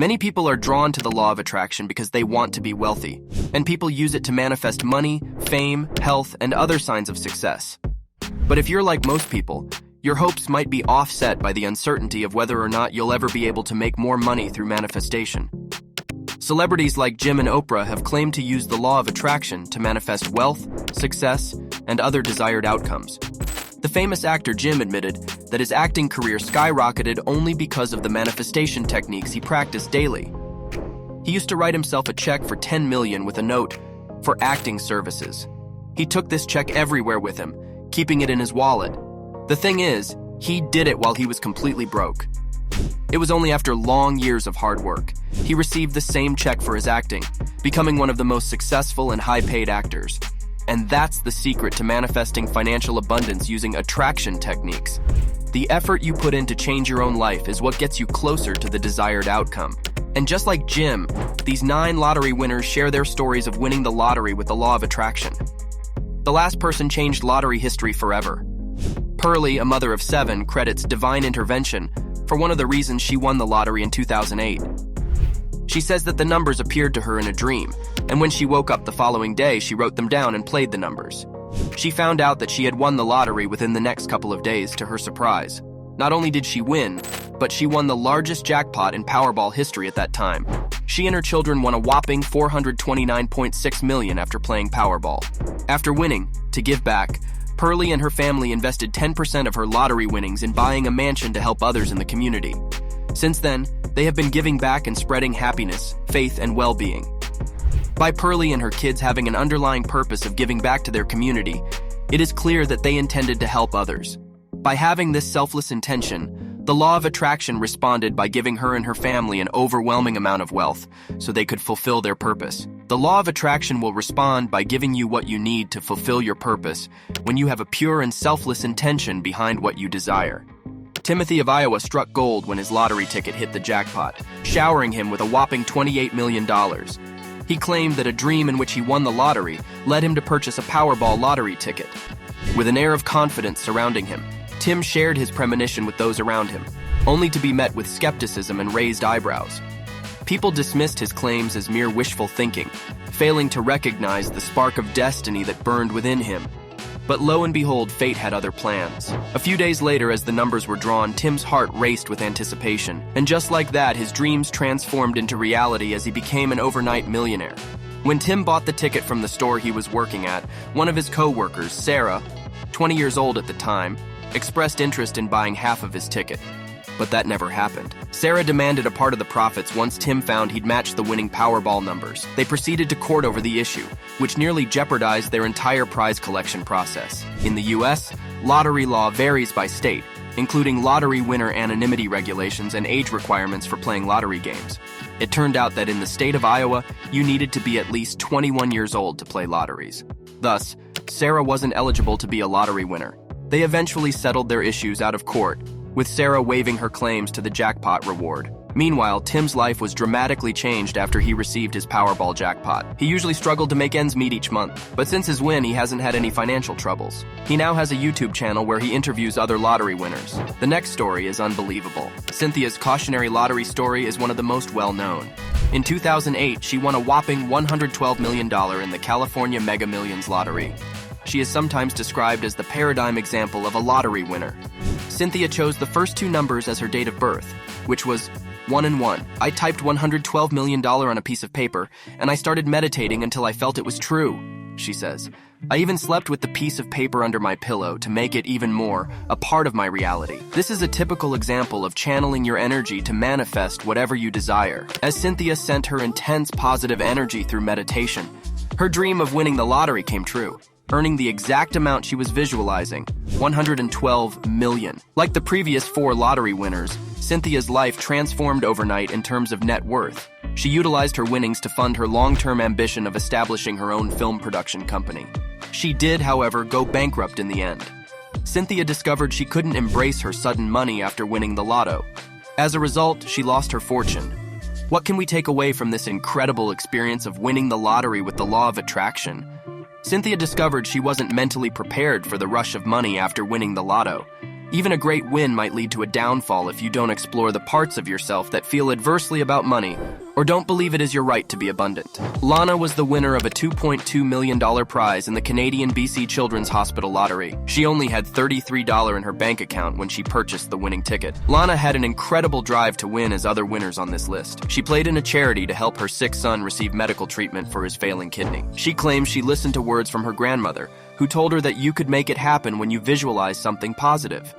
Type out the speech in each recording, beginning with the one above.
Many people are drawn to the law of attraction because they want to be wealthy, and people use it to manifest money, fame, health, and other signs of success. But if you're like most people, your hopes might be offset by the uncertainty of whether or not you'll ever be able to make more money through manifestation. Celebrities like Jim and Oprah have claimed to use the law of attraction to manifest wealth, success, and other desired outcomes. The famous actor Jim admitted that his acting career skyrocketed only because of the manifestation techniques he practiced daily. He used to write himself a check for $10 million with a note for acting services. He took this check everywhere with him, keeping it in his wallet. The thing is, he did it while he was completely broke. It was only after long years of hard work he received the same check for his acting, becoming one of the most successful and high-paid actors. And that's the secret to manifesting financial abundance using attraction techniques. The effort you put in to change your own life is what gets you closer to the desired outcome. And just like Jim, these 9 lottery winners share their stories of winning the lottery with the law of attraction. The last person changed lottery history forever. Pearlie, a mother of 7, credits divine intervention for one of the reasons she won the lottery in 2008. She says that the numbers appeared to her in a dream, and when she woke up the following day, she wrote them down and played the numbers. She found out that she had won the lottery within the next couple of days, to her surprise. Not only did she win, but she won the largest jackpot in Powerball history at that time. She and her children won a whopping $429.6 million after playing Powerball. After winning, to give back, Pearlie and her family invested 10% of her lottery winnings in buying a mansion to help others in the community. Since then, they have been giving back and spreading happiness, faith, and well-being. By Pearlie and her kids having an underlying purpose of giving back to their community, it is clear that they intended to help others. By having this selfless intention, the law of attraction responded by giving her and her family an overwhelming amount of wealth so they could fulfill their purpose. The law of attraction will respond by giving you what you need to fulfill your purpose when you have a pure and selfless intention behind what you desire. Timothy of Iowa struck gold when his lottery ticket hit the jackpot, showering him with a whopping $28 million. He claimed that a dream in which he won the lottery led him to purchase a Powerball lottery ticket. With an air of confidence surrounding him, Tim shared his premonition with those around him, only to be met with skepticism and raised eyebrows. People dismissed his claims as mere wishful thinking, failing to recognize the spark of destiny that burned within him. But lo and behold, fate had other plans. A few days later, as the numbers were drawn, Tim's heart raced with anticipation. And just like that, his dreams transformed into reality as he became an overnight millionaire. When Tim bought the ticket from the store he was working at, one of his co-workers, Sarah, 20 years old at the time, expressed interest in buying half of his ticket. But that never happened. Sarah demanded a part of the profits once Tim found he'd matched the winning Powerball numbers. They proceeded to court over the issue, which nearly jeopardized their entire prize collection process. In the US, lottery law varies by state, including lottery winner anonymity regulations and age requirements for playing lottery games. It turned out that in the state of Iowa, you needed to be at least 21 years old to play lotteries. Thus, Sarah wasn't eligible to be a lottery winner. They eventually settled their issues out of court, with Sarah waiving her claims to the jackpot reward. Meanwhile, Tim's life was dramatically changed after he received his Powerball jackpot. He usually struggled to make ends meet each month, but since his win, he hasn't had any financial troubles. He now has a YouTube channel where he interviews other lottery winners. The next story is unbelievable. Cynthia's cautionary lottery story is one of the most well-known. In 2008, she won a whopping $112 million in the California Mega Millions lottery. She is sometimes described as the paradigm example of a lottery winner. Cynthia chose the first 2 numbers as her date of birth, which was 1 and 1. I typed $112 million on a piece of paper, and I started meditating until I felt it was true, she says. I even slept with the piece of paper under my pillow to make it even more a part of my reality. This is a typical example of channeling your energy to manifest whatever you desire. As Cynthia sent her intense positive energy through meditation, her dream of winning the lottery came true, earning the exact amount she was visualizing, $112 million. Like the previous 4 lottery winners, Cynthia's life transformed overnight in terms of net worth. She utilized her winnings to fund her long-term ambition of establishing her own film production company. She did, however, go bankrupt in the end. Cynthia discovered she couldn't embrace her sudden money after winning the lotto. As a result, she lost her fortune. What can we take away from this incredible experience of winning the lottery with the law of attraction? Cynthia discovered she wasn't mentally prepared for the rush of money after winning the lotto. Even a great win might lead to a downfall if you don't explore the parts of yourself that feel adversely about money or don't believe it is your right to be abundant. Lana was the winner of a $2.2 million prize in the Canadian BC Children's Hospital Lottery. She only had $33 in her bank account when she purchased the winning ticket. Lana had an incredible drive to win as other winners on this list. She played in a charity to help her sick son receive medical treatment for his failing kidney. She claims she listened to words from her grandmother, who told her that you could make it happen when you visualize something positive.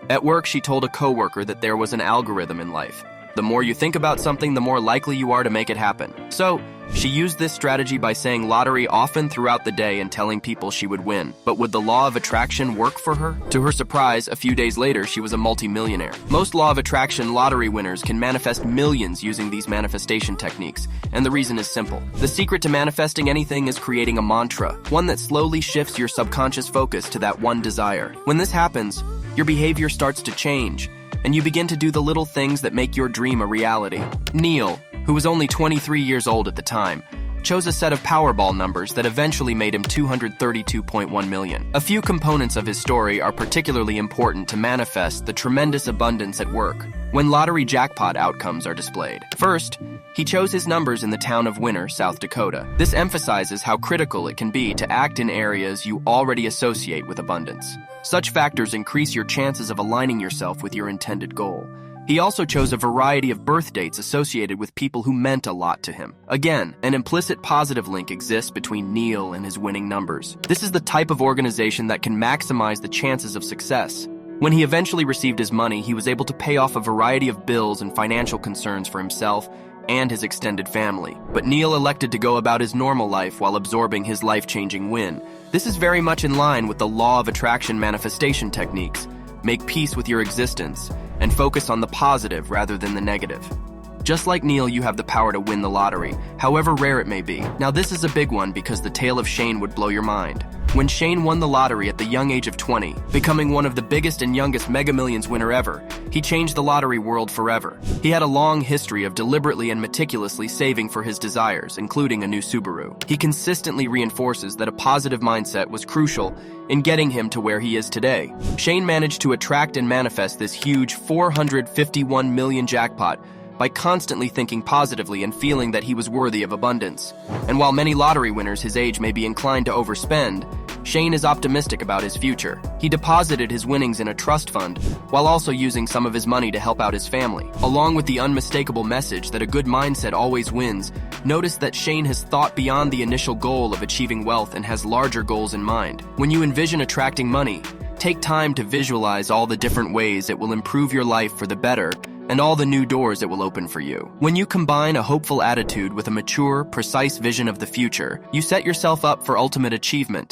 At work, she told a coworker that there was an algorithm in life. The more you think about something, the more likely you are to make it happen. So, she used this strategy by saying lottery often throughout the day and telling people she would win. But would the law of attraction work for her? To her surprise, a few days later, she was a multimillionaire. Most law of attraction lottery winners can manifest millions using these manifestation techniques, and the reason is simple. The secret to manifesting anything is creating a mantra, one that slowly shifts your subconscious focus to that one desire. When this happens, your behavior starts to change, and you begin to do the little things that make your dream a reality. Neil, who was only 23 years old at the time, chose a set of Powerball numbers that eventually made him $232.1 million. A few components of his story are particularly important to manifest the tremendous abundance at work when lottery jackpot outcomes are displayed. First, he chose his numbers in the town of Winner, South Dakota. This emphasizes how critical it can be to act in areas you already associate with abundance. Such factors increase your chances of aligning yourself with your intended goal. He also chose a variety of birth dates associated with people who meant a lot to him. Again, an implicit positive link exists between Neil and his winning numbers. This is the type of organization that can maximize the chances of success. When he eventually received his money, he was able to pay off a variety of bills and financial concerns for himself and his extended family. But Neil elected to go about his normal life while absorbing his life-changing win. This is very much in line with the law of attraction manifestation techniques. Make peace with your existence and focus on the positive rather than the negative. Just like Neil, you have the power to win the lottery, however rare it may be. Now this is a big one because the tale of Shane would blow your mind. When Shane won the lottery at the young age of 20, becoming one of the biggest and youngest Mega Millions winner ever, he changed the lottery world forever. He had a long history of deliberately and meticulously saving for his desires, including a new Subaru. He consistently reinforces that a positive mindset was crucial in getting him to where he is today. Shane managed to attract and manifest this huge $451 million jackpot by constantly thinking positively and feeling that he was worthy of abundance. And while many lottery winners his age may be inclined to overspend, Shane is optimistic about his future. He deposited his winnings in a trust fund while also using some of his money to help out his family. Along with the unmistakable message that a good mindset always wins, notice that Shane has thought beyond the initial goal of achieving wealth and has larger goals in mind. When you envision attracting money, take time to visualize all the different ways it will improve your life for the better and all the new doors it will open for you. When you combine a hopeful attitude with a mature, precise vision of the future, you set yourself up for ultimate achievement.